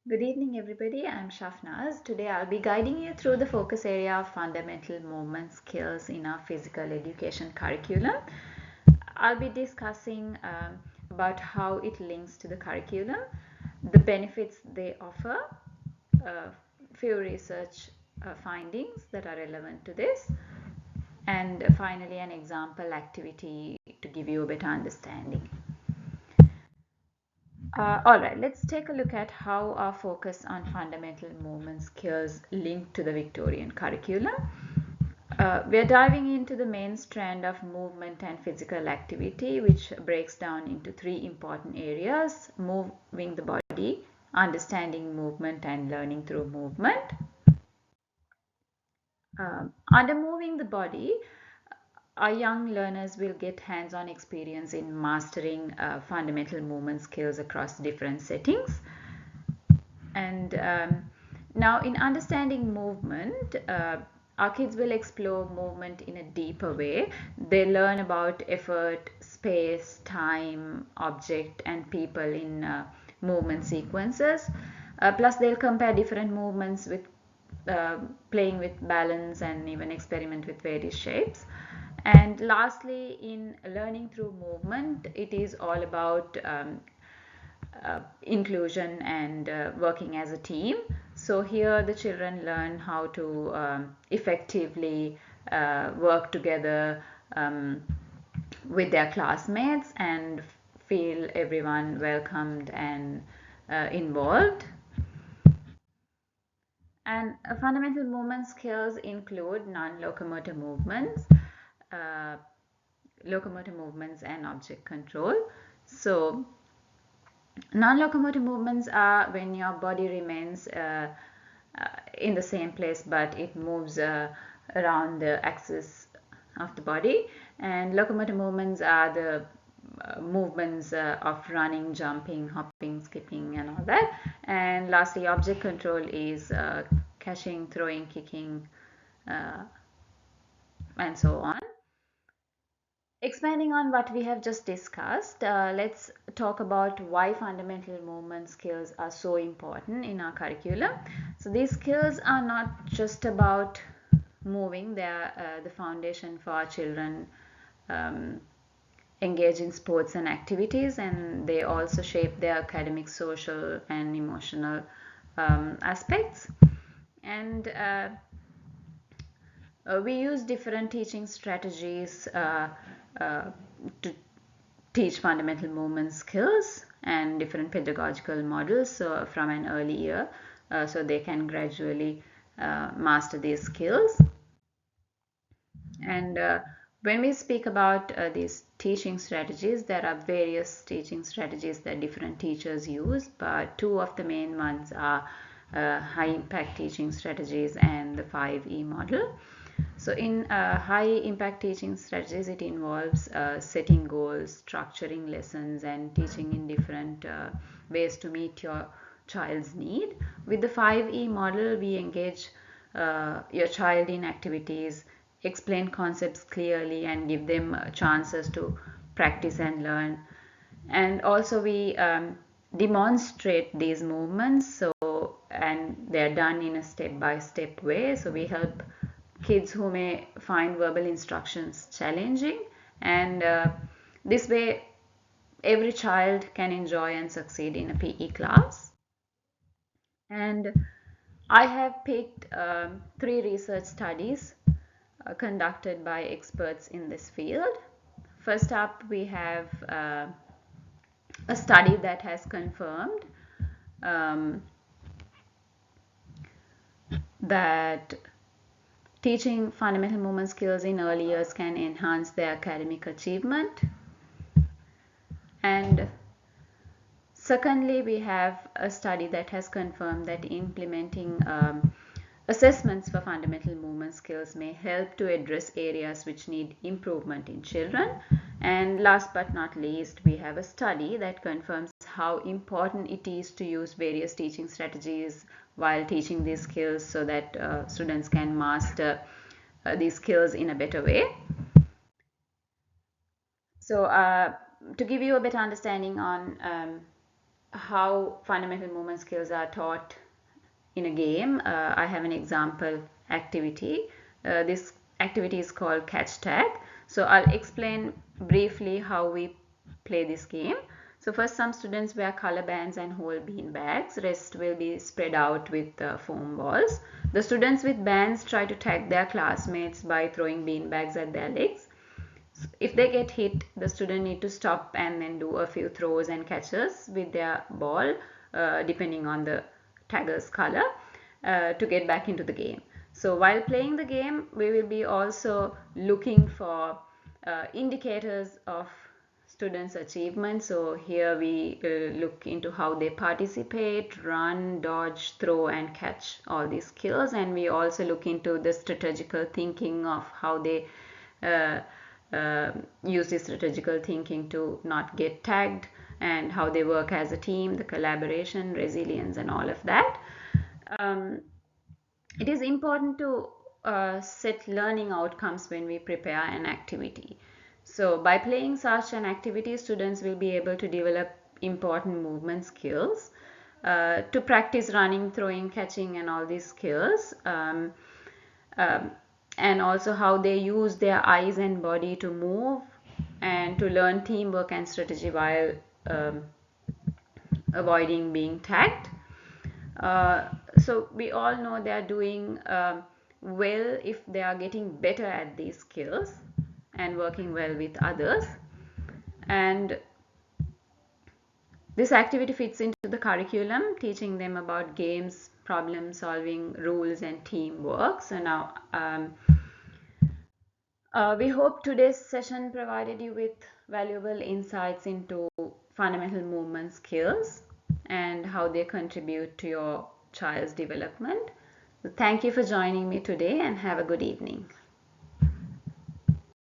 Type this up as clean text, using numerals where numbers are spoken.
Good evening, everybody. I'm Shafnaz. Today, I'll be guiding you through the focus area of fundamental movement skills in our physical education curriculum. I'll be discussing about how it links to the curriculum, the benefits they offer, few research findings that are relevant to this, and finally, an example activity to give you a better understanding. All right, let's take a look at how our focus on fundamental movement skills link to the Victorian curriculum. We're diving into the main strand of movement and physical activity, which breaks down into three important areas: moving the body, understanding movement, and learning through movement. Under moving the body, our young learners will get hands-on experience in mastering fundamental movement skills across different settings. And now, in understanding movement, our kids will explore movement in a deeper way. They learn about effort, space, time, object, and people in movement sequences. Plus, they'll compare different movements with playing with balance and even experiment with various shapes. And lastly, in learning through movement, it is all about inclusion and working as a team. So here the children learn how to effectively work together with their classmates and feel everyone welcomed and involved. And fundamental movement skills include non-locomotor movements, uh, locomotor movements, and object control. So non-locomotor movements are when your body remains in the same place but it moves around the axis of the body, and locomotor movements are the movements of running, jumping, hopping, skipping, and all that. And lastly, object control is catching, throwing, kicking, and so on. Expanding on what we have just discussed, let's talk about why fundamental movement skills are so important in our curriculum. So these skills are not just about moving, they are the foundation for our children engage in sports and activities, and they also shape their academic, social, and emotional aspects. And we use different teaching strategies to teach fundamental movement skills and different pedagogical models from an early year so they can gradually master these skills. And when we speak about these teaching strategies, there are various teaching strategies that different teachers use, but two of the main ones are high impact teaching strategies and the 5E model. So in high impact teaching strategies, it involves setting goals, structuring lessons, and teaching in different ways to meet your child's need. With the 5E model, we engage your child in activities, explain concepts clearly, and give them chances to practice and learn. And also we demonstrate these movements, and they're done in a step-by-step way. So we help kids who may find verbal instructions challenging, and this way every child can enjoy and succeed in a PE class. And I have picked three research studies conducted by experts in this field. First up, we have a study that has confirmed that teaching fundamental movement skills in early years can enhance their academic achievement. And secondly, we have a study that has confirmed that implementing assessments for fundamental movement skills may help to address areas which need improvement in children. And last but not least, we have a study that confirms how important it is to use various teaching strategies while teaching these skills so that students can master these skills in a better way. So to give you a better understanding on how fundamental movement skills are taught in a game. I have an example activity. This activity is called catch tag. So I'll explain briefly how we play this game. So first, some students wear color bands and hold bean bags. Rest will be spread out with foam balls. The students with bands try to tag their classmates by throwing bean bags at their legs. If they get hit, the student need to stop and then do a few throws and catches with their ball, depending on the tagger's color, to get back into the game. So while playing the game, we will be also looking for indicators of students' achievement. So here we look into how they participate, run, dodge, throw and catch, all these skills. And we also look into the strategical thinking of how they use this strategical thinking to not get tagged, and how they work as a team, the collaboration, resilience and all of that. It is important to set learning outcomes when we prepare an activity. So by playing such an activity, students will be able to develop important movement skills, to practice running, throwing, catching and all these skills, and also how they use their eyes and body to move, and to learn teamwork and strategy while avoiding being tagged. So we all know they are doing well if they are getting better at these skills and working well with others. And this activity fits into the curriculum, teaching them about games, problem solving, rules and teamwork. So now we hope today's session provided you with valuable insights into fundamental movement skills and how they contribute to your child's development. So thank you for joining me today and have a good evening.